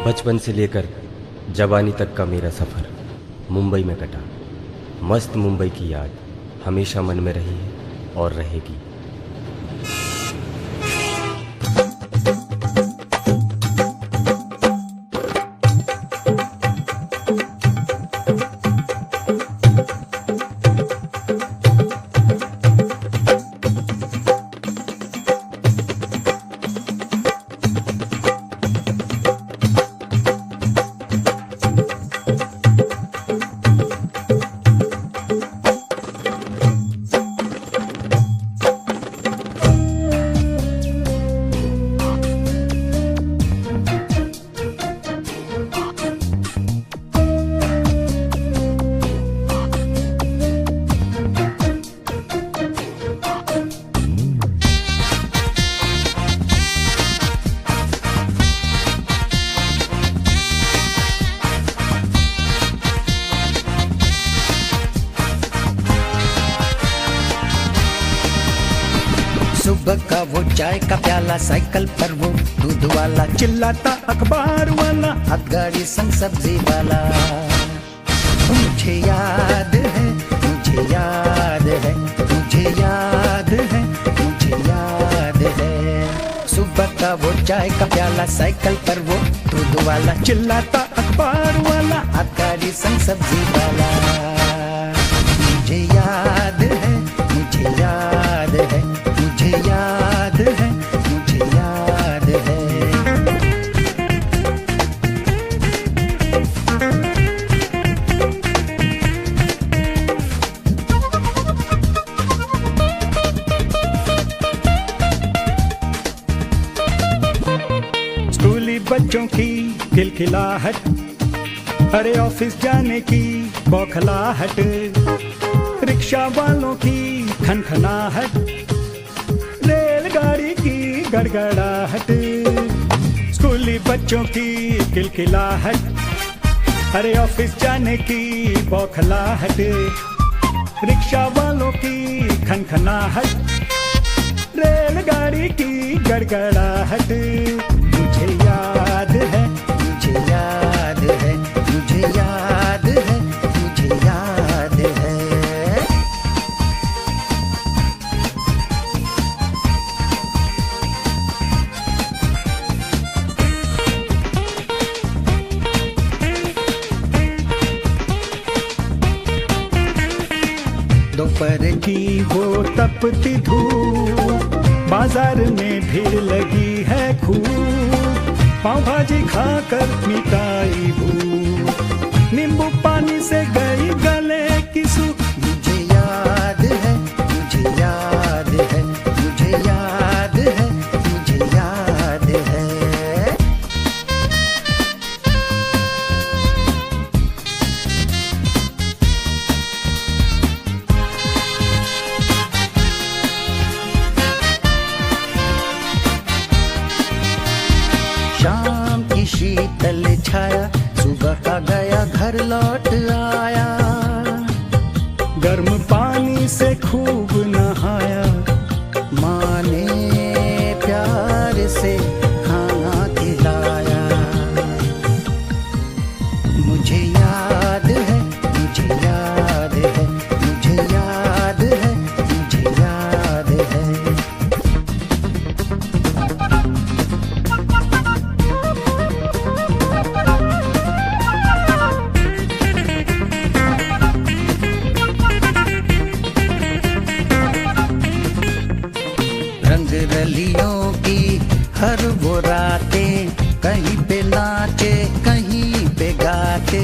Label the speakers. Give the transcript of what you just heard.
Speaker 1: बचपन से लेकर जवानी तक का मेरा सफ़र मुंबई में कटा। मस्त मुंबई की याद हमेशा मन में रही है और रहेगी।
Speaker 2: सुबह का वो चाय का प्याला, साइकिल पर वो दूध वाला, चिल्लाता अखबार वाला, हाथ गाड़ी संग सब्जी वाला। मुझे याद है, मुझे याद है, मुझे याद है, मुझे याद है। सुबह का वो चाय का प्याला, साइकिल पर वो दूध वाला, चिल्लाता अखबार वाला, हाथ गाड़ी संग सब्जी वाला। मुझे याद है, मुझे याद है, मुझे याद है, मुझे याद है।
Speaker 3: स्कूली बच्चों की खिलखिलाहट, अरे ऑफिस जाने की बौखलाहट, रिक्शा वालों की खनखनाहट, रेलगाड़ी की गड़गड़ाहट। स्कूली बच्चों की किलकिलाहट, अरे ऑफिस जाने की बौखलाहट, रिक्शा वालों की खनखनाहट, रेलगाड़ी की गड़गड़ाहट। मुझे याद है, मुझे याद है, मुझे याद है, मुझे याद है। दोपहर की वो तपती धूप, बाजार में भीड़ लगी है खूब, पाव भाजी खाकर मिटाई भूख, नींबू पानी से गई गले की सूख।
Speaker 2: मुझे याद है, मुझे याद है, मुझे याद है, मुझे याद है। शाम की शीतल छाया, सुबह का गया घर लौट आया,
Speaker 3: गर्म पानी से खूब नहाया,
Speaker 2: माँ ने प्यार से खाना खिलाया। मुझे याद है, मुझे याद है, मुझे याद है, मुझे याद है। रंग रलियों की हर वो रातें, कहीं पे नाचे कहीं पे गाते,